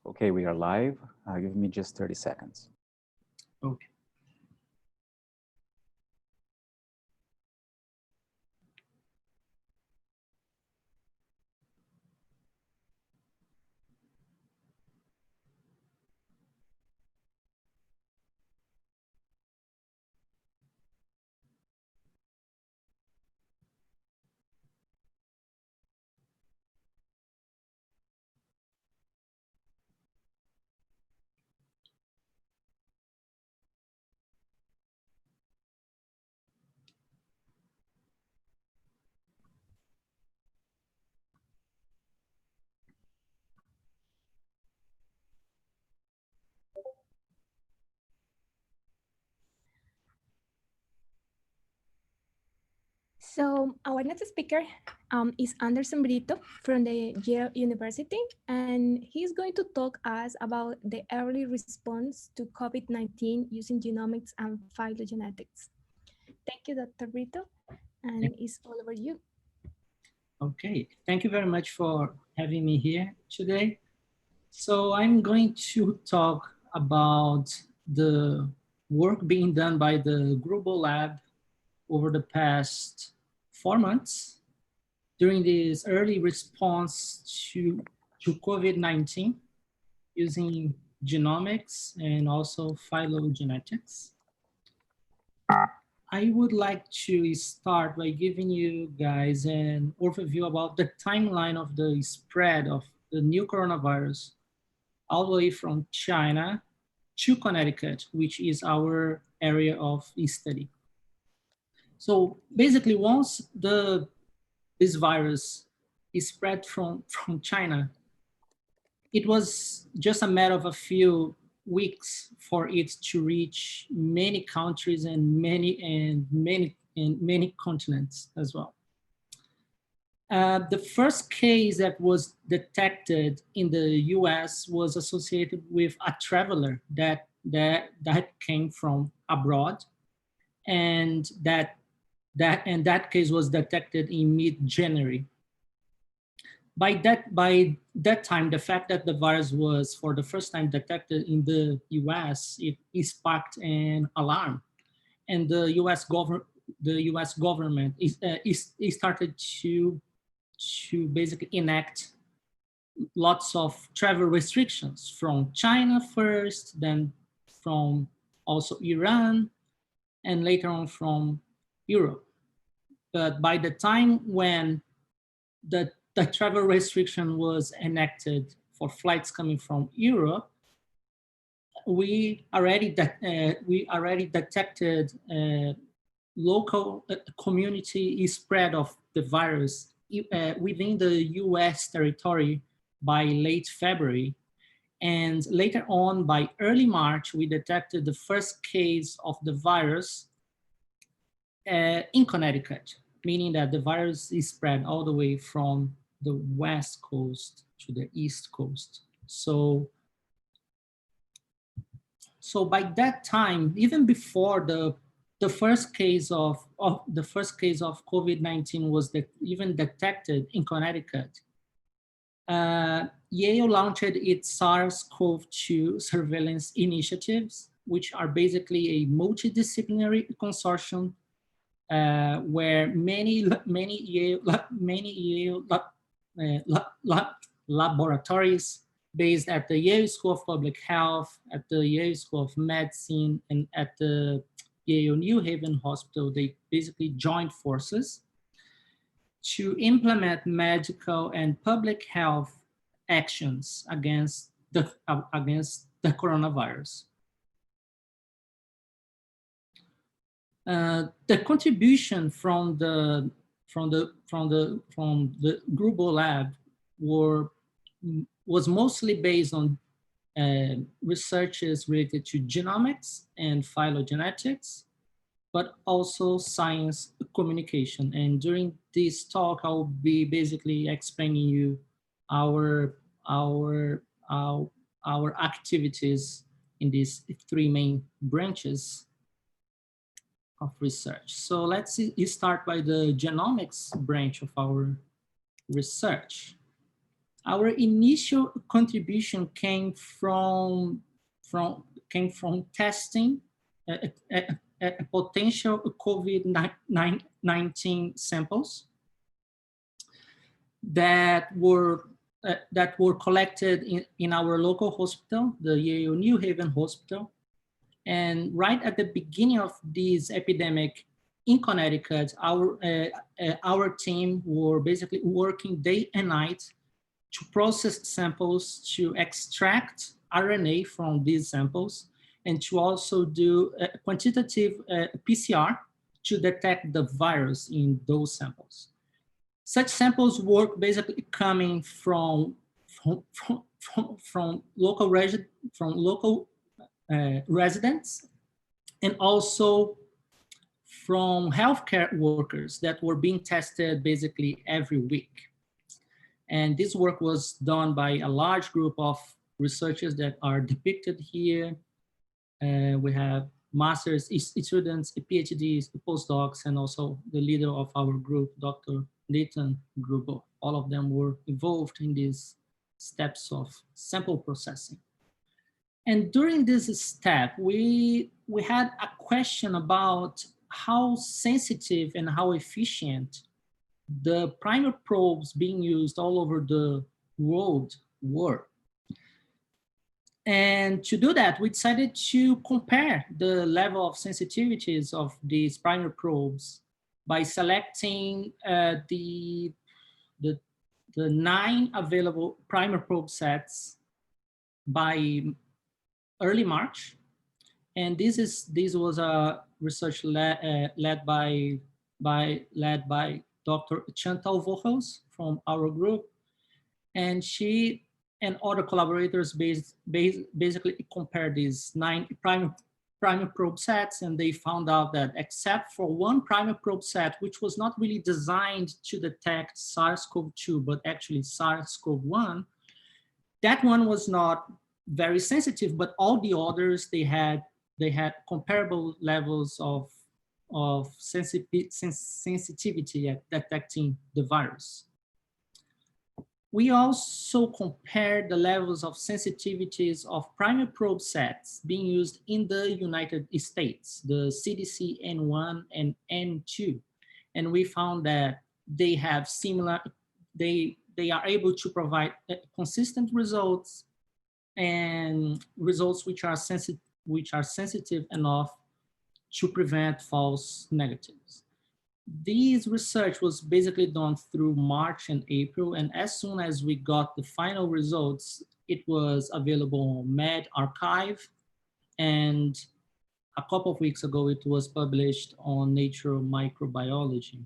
Okay, we are live. Give me just 30 seconds. Okay. So our next speaker is Anderson Brito from the Yale University, and he's going to talk us about the early response to COVID-19 using genomics and phylogenetics. Thank you, Dr. Brito, and it's all over you. Okay, thank you very much for having me here today. So I'm going to talk about the work being done by the Global Lab over the past 4 months during this early response to COVID-19 using genomics and also phylogenetics. I would like to start by giving you guys an overview about the timeline of the spread of the new coronavirus all the way from China to Connecticut, which is our area of study. So basically, once this virus is spread from China, it was just a matter of a few weeks for it to reach many countries and many continents as well. The first case that was detected in the US was associated with a traveler that came from abroad, and that case was detected in mid-January. By that time, the fact that the virus was for the first time detected in the US, it sparked an alarm, and the US government started to basically enact lots of travel restrictions from China first, then from also Iran, and later on from Europe. But by the time when the travel restriction was enacted for flights coming from Europe, we already detected local community spread of the virus within the US territory by late February. And later on, by early March, we detected the first case of the virus in Connecticut, meaning that the virus is spread all the way from the West Coast to the East Coast. So by that time, even before the first case of COVID-19 was even detected in Connecticut, Yale launched its SARS-CoV-2 surveillance initiatives, which are basically a multidisciplinary consortium where many Yale laboratories based at the Yale School of Public Health, at the Yale School of Medicine, and at the Yale New Haven Hospital, they basically joined forces to implement medical and public health actions against the coronavirus. The contribution from the Global Lab was mostly based on researches related to genomics and phylogenetics, but also science communication. And during this talk, I will be basically explaining you our activities in these three main branches of research. So let's start by the genomics branch of our research. Our initial contribution came from testing a potential COVID-19 samples that were collected in our local hospital, the Yale New Haven Hospital. And right at the beginning of this epidemic in Connecticut, our team were basically working day and night to process samples, to extract RNA from these samples, and to also do a quantitative PCR to detect the virus in those samples. Such samples were basically coming from local residents, and also from healthcare workers that were being tested basically every week. And this work was done by a large group of researchers that are depicted here. We have master's students, PhDs, postdocs, and also the leader of our group, Dr. Nathan Gruber. All of them were involved in these steps of sample processing. And during this step, we had a question about how sensitive and how efficient the primer probes being used all over the world were. And to do that, we decided to compare the level of sensitivities of these primer probes by selecting the 9 available primer probe sets by early March. And this was a research led by Dr. Chantal Vochels from our group, and she and other collaborators basically compared these 9 primer probe sets, and they found out that except for one primer probe set, which was not really designed to detect SARS-CoV-2, but actually SARS-CoV-1, that one was not very sensitive, but all the others, they had comparable levels of sensitivity at detecting the virus. We also compared the levels of sensitivities of primer probe sets being used in the United States, the CDC N1 and N2. And we found that they have similar, they are able to provide consistent results, and results which are sensitive enough to prevent false negatives. This research was basically done through March and April, and as soon as we got the final results, it was available on medRxiv, and a couple of weeks ago, it was published on Nature Microbiology.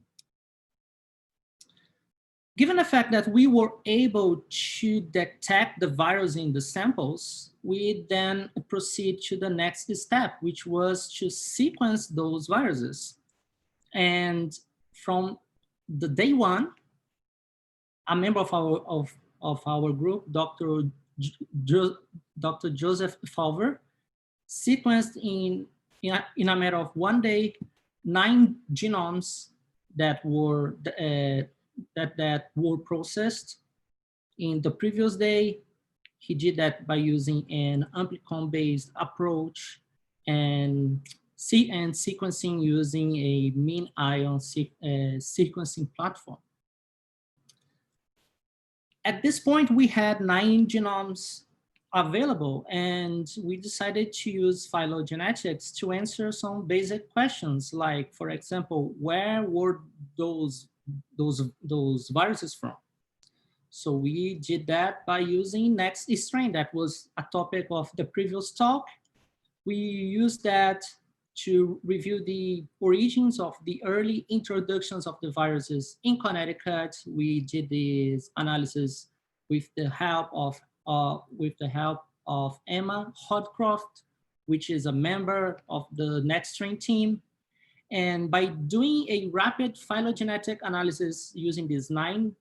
Given the fact that we were able to detect the virus in the samples, we then proceed to the next step, which was to sequence those viruses. And from the day one, a member of our group, Dr. Joseph Falver, sequenced in a matter of one day 9 genomes that were processed. In the previous day, he did that by using an amplicon-based approach and sequencing using a mean ion sequencing platform. At this point, we had 9 genomes available, and we decided to use phylogenetics to answer some basic questions, like, for example, where were those viruses from? So we did that by using next strain. That was a topic of the previous talk. We used that to review the origins of the early introductions of the viruses in Connecticut. We did this analysis with the help of Emma Hodcroft, which is a member of the NextStrain team. And by doing a rapid phylogenetic analysis using these 9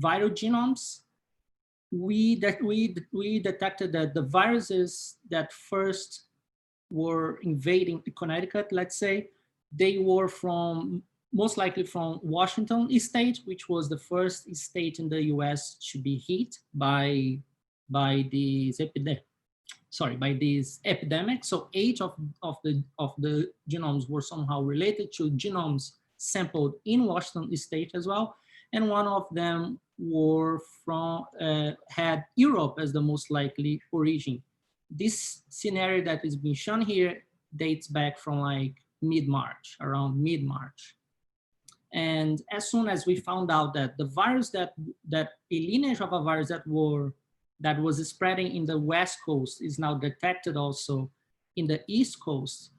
viral genomes, we detected that the viruses that first were invading Connecticut, let's say, they were from most likely from Washington state, which was the first state in the US to be hit by this epidemic. By this epidemic. So 8 of the genomes were somehow related to genomes sampled in Washington state as well. And one of them were had Europe as the most likely origin. This scenario that is being shown here dates back from like mid-March, around mid-March. And as soon as we found out that the virus that a lineage of a virus that was spreading in the West Coast is now detected also in the East Coast,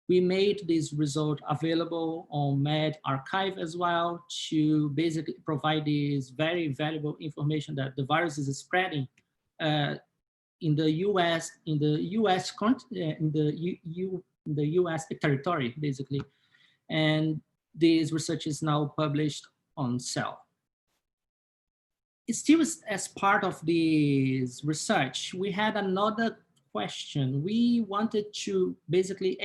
we made this result available on medRxiv as well to basically provide this very valuable information that the virus is spreading in the U.S. territory, basically. And this research is now published on Cell. Still, as part of this research, we had another question. We wanted to basically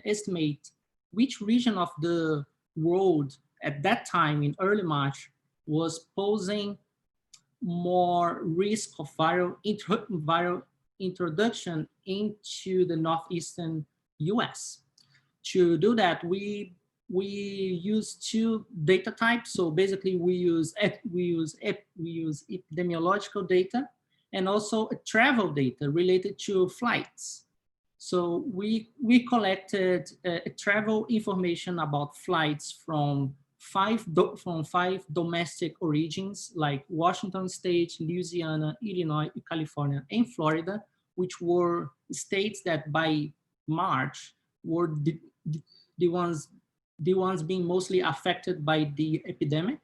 estimate which region of the world at that time in early March was posing more risk of viral introduction into the northeastern US. To do that, we use 2 data types. So basically we use epidemiological data and also travel data related to flights. So we collected travel information about flights from 5 domestic origins like Washington State, Louisiana, Illinois, California, and Florida, which were states that by March were the ones being mostly affected by the epidemic.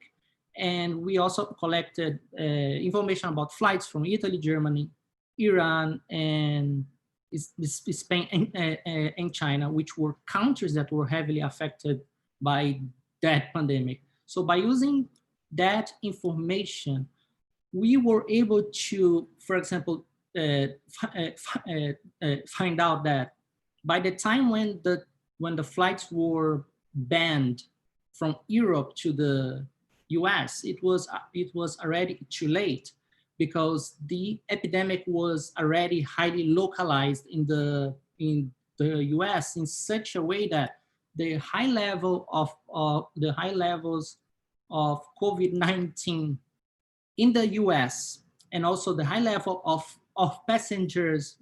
And we also collected information about flights from Italy, Germany, Iran, and Spain and China, which were countries that were heavily affected by that pandemic. So by using that information, we were able to, for example, find out that by the time when the flights were banned from Europe to the US, it was already too late, because the epidemic was already highly localized in the US in such a way that the high levels of COVID-19 in the US, and also the high level of passengers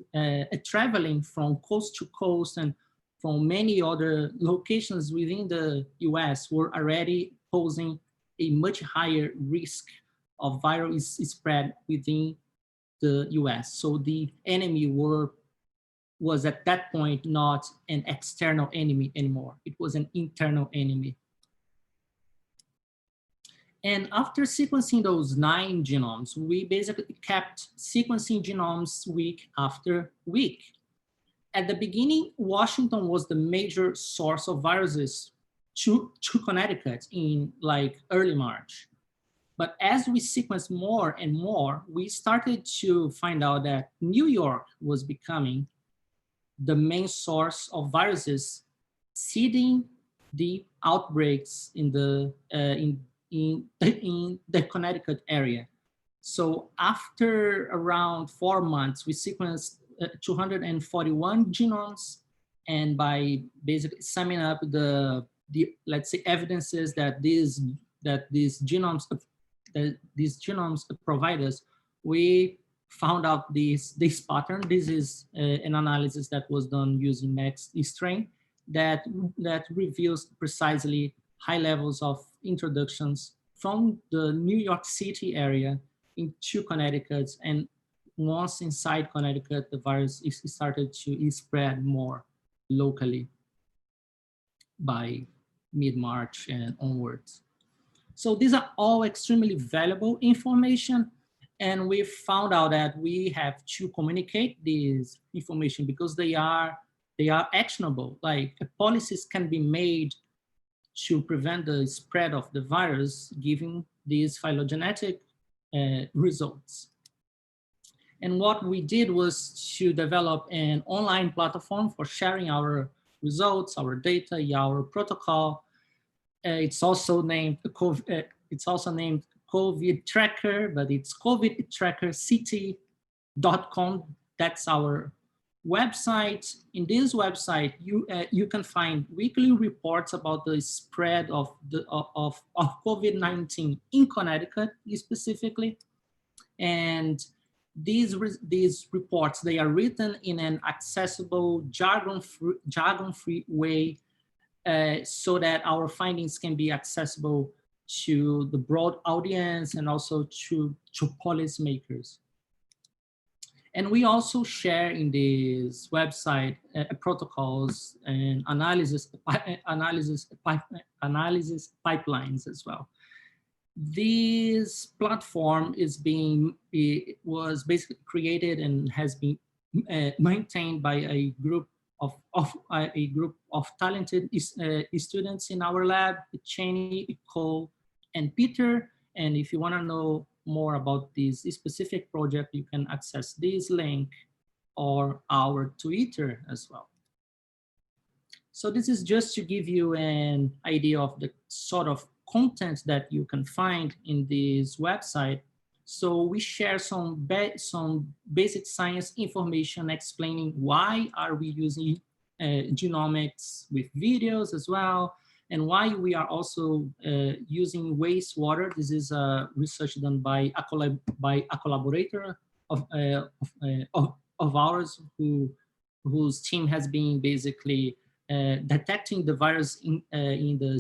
traveling from coast to coast and from many other locations within the US, were already posing a much higher risk of viral spread within the US. So the enemy was at that point not an external enemy anymore. It was an internal enemy. And after sequencing those 9 genomes, we basically kept sequencing genomes week after week. At the beginning, Washington was the major source of viruses to Connecticut in like early March. But as we sequenced more and more, we started to find out that New York was becoming the main source of viruses, seeding the outbreaks in the Connecticut area. So after around 4 months, we sequenced 241 genomes, and by basically summing up the let's say evidences that these genomes provide us, we found out this pattern. This is an analysis that was done using next strain that reveals precisely high levels of introductions from the New York City area into Connecticut, and once inside Connecticut, the virus started to spread more locally by mid-March and onwards. So these are all extremely valuable information, and we found out that we have to communicate this information because they are actionable. Like policies can be made to prevent the spread of the virus, given these phylogenetic results. And what we did was to develop an online platform for sharing our results, our data, our protocol. It's also named COVID Tracker, but it's covidtrackercity.com. That's our website. In this website, you can find weekly reports about the spread of COVID-19 in Connecticut specifically. And these reports, they are written in an accessible, jargon-free way, so that our findings can be accessible to the broad audience and also to policymakers. And we also share in this website protocols and analysis pipelines as well. This platform was basically created and has been maintained by a group of talented students in our lab, Cheney, Cole, and Peter. And if you want to know more about this specific project, you can access this link or our Twitter as well. So this is just to give you an idea of the sort of content that you can find in this website. So we share some basic science information explaining why are we using genomics with videos as well, and why we are also using wastewater. This is research done by a collaborator of ours whose team has been basically detecting the virus in the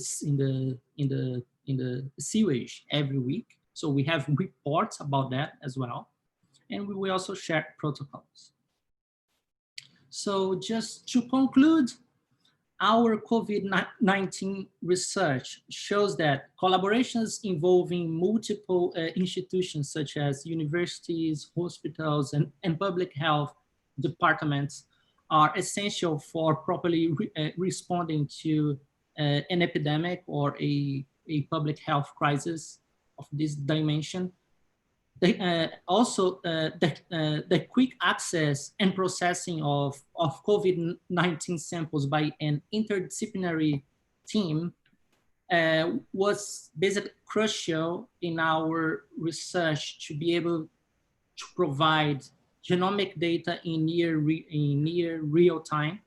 sewage every week. So we have reports about that as well. And we will also share protocols. So just to conclude, our COVID-19 research shows that collaborations involving multiple institutions such as universities, hospitals, and public health departments are essential for properly responding to an epidemic or a public health crisis of this dimension. Also, the quick access and processing of COVID-19 samples by an interdisciplinary team was basically crucial in our research to be able to provide genomic data in near real time,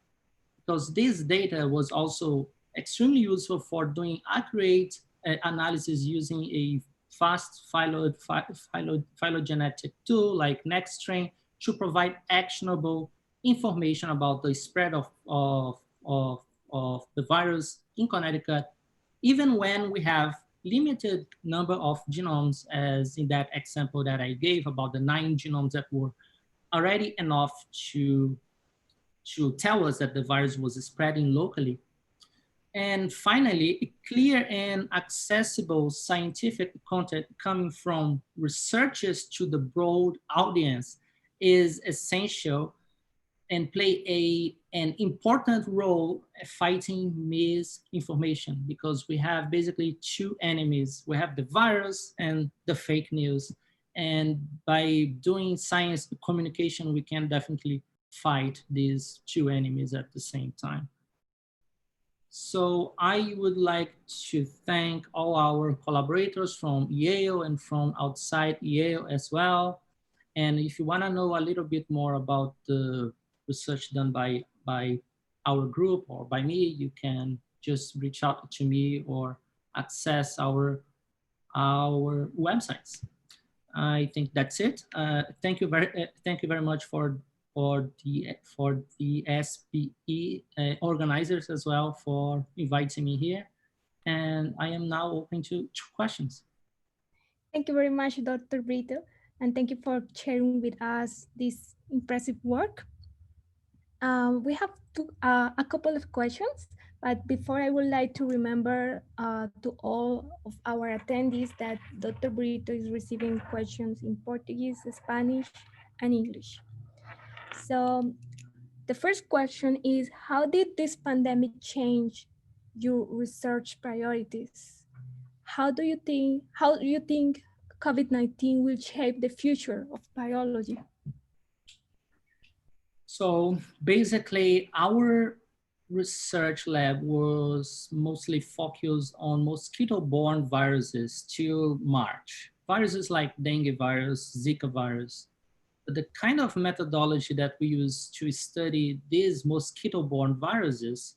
because this data was also extremely useful for doing accurate analysis using a fast phylogenetic tool like NextStrain to provide actionable information about the spread of the virus in Connecticut, even when we have limited number of genomes, as in that example that I gave about the 9 genomes that were already enough to tell us that the virus was spreading locally. And finally, clear and accessible scientific content coming from researchers to the broad audience is essential and play an important role fighting misinformation, because we have basically 2 enemies. We have the virus and the fake news. And by doing science communication, we can definitely fight these 2 enemies at the same time. So I would like to thank all our collaborators from Yale and from outside Yale as well. And if you want to know a little bit more about the research done by our group or by me, you can just reach out to me or access our websites. I think that's it. Thank you very much for the SBE organizers as well for inviting me here. And I am now open to questions. Thank you very much, Dr. Brito. And thank you for sharing with us this impressive work. We have a couple of questions, but before, I would like to remember to all of our attendees that Dr. Brito is receiving questions in Portuguese, Spanish, and English. So the first question is, how did this pandemic change your research priorities? How do you think COVID-19 will shape the future of biology? So basically, our research lab was mostly focused on mosquito-borne viruses till March. Viruses like dengue virus, Zika virus. But the kind of methodology that we use to study these mosquito-borne viruses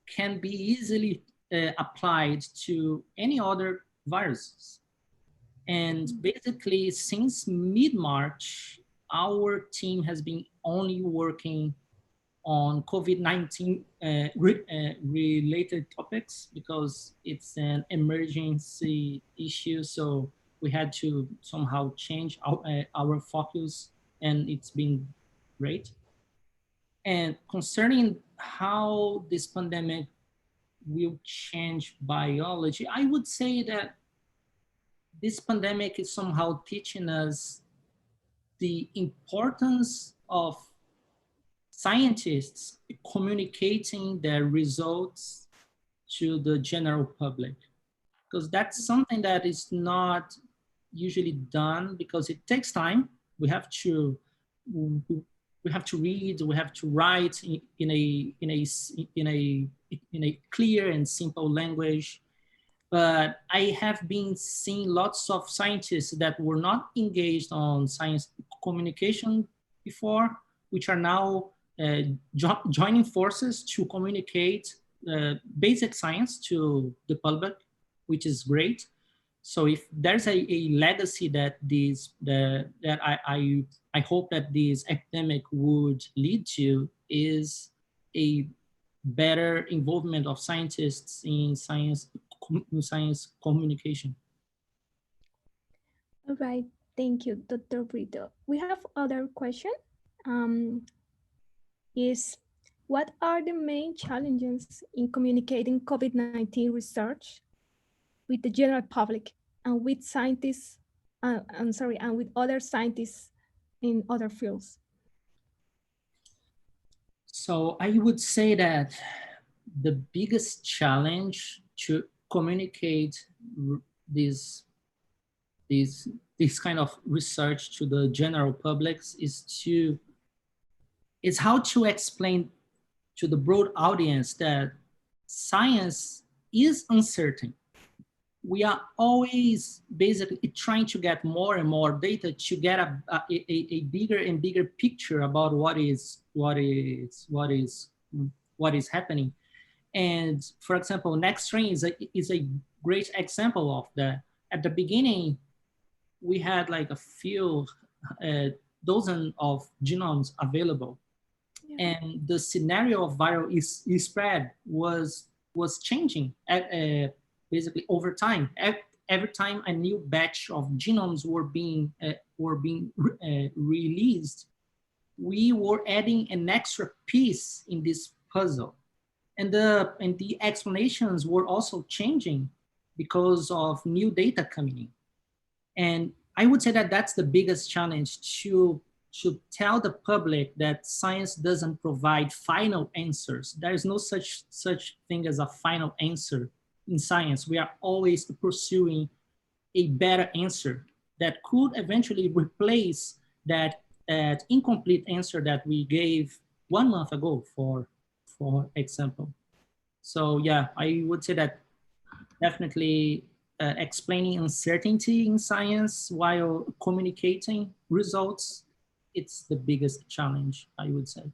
can be easily applied to any other viruses. And basically, since mid-March, our team has been only working on COVID-19 related topics because it's an emergency issue. So we had to somehow change our focus, and it's been great. And concerning how this pandemic will change biology, I would say that this pandemic is somehow teaching us the importance of scientists communicating their results to the general public, because that's something that is not usually done because it takes time. We have to read, we have to write in a clear and simple language. But I have been seeing lots of scientists that were not engaged on science communication before, which are now joining forces to communicate basic science to the public, which is great. So if there's a legacy that I hope that this epidemic would lead to is a better involvement of scientists in science communication. All right, thank you, Dr. Brito. We have other question. Um, is what are the main challenges in communicating COVID-19 research with the general public and with scientists, and with other scientists in other fields? So I would say that the biggest challenge to communicate this kind of research to the general public is how to explain to the broad audience that science is uncertain. We are always basically trying to get more and more data to get a bigger and bigger picture about what is happening. And for example, next strain is a great example of that. At the beginning, we had like a few dozen of genomes available. Yeah. And the scenario of viral spread was changing basically over time. Every time a new batch of genomes were being released, we were adding an extra piece in this puzzle. And the explanations were also changing because of new data coming in. And I would say that that's the biggest challenge, to tell the public that science doesn't provide final answers. There is no such thing as a final answer in science. We are always pursuing a better answer that could eventually replace that incomplete answer that we gave 1 month ago, for example. So yeah, I would say that definitely explaining uncertainty in science while communicating results, it's the biggest challenge, I would say.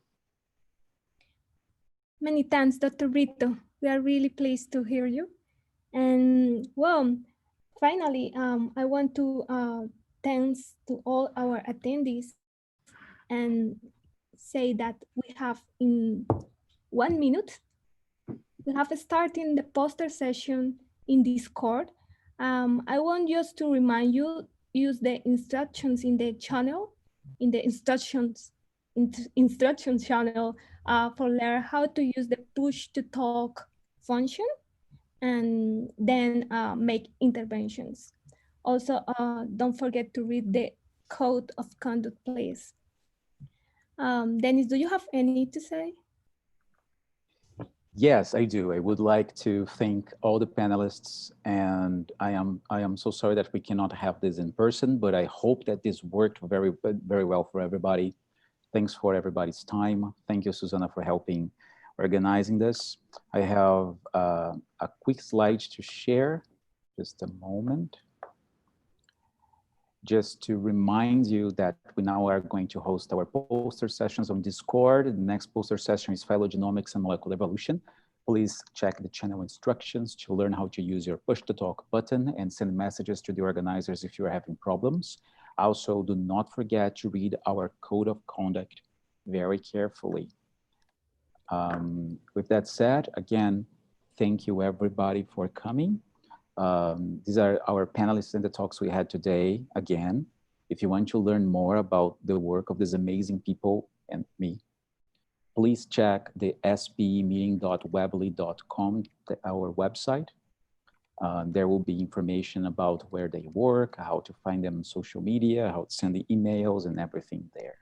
Many thanks, Dr. Brito. We are really pleased to hear you. And well, finally, I want to thanks to all our attendees and say that we have in 1 minute, we have starting the poster session in Discord. I want just to remind you, use the instructions in the channel, in the instructions channel for learn how to use the push to talk function and then make interventions. Also, don't forget to read the code of conduct, please. Dennis, do you have any to say? Yes, I do. I would like to thank all the panelists, and I am so sorry that we cannot have this in person, but I hope that this worked very well for everybody. Thanks for everybody's time. Thank you, Susanna, for helping organizing this. I have a quick slide to share, just a moment. Just to remind you that we now are going to host our poster sessions on Discord. The next poster session is phylogenomics and molecular evolution. Please check the channel instructions to learn how to use your push to talk button and send messages to the organizers if you are having problems. Also, do not forget to read our code of conduct very carefully. With that said, again, thank you everybody for coming. These are our panelists in the talks we had today. Again, if you want to learn more about the work of these amazing people and me, please check the sbemeeting.weebly.com, our website. There will be information about where they work, how to find them on social media, how to send the emails and everything there.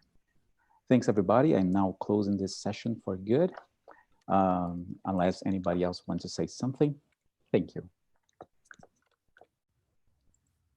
Thanks everybody. I'm now closing this session for good. Unless anybody else wants to say something. Thank you.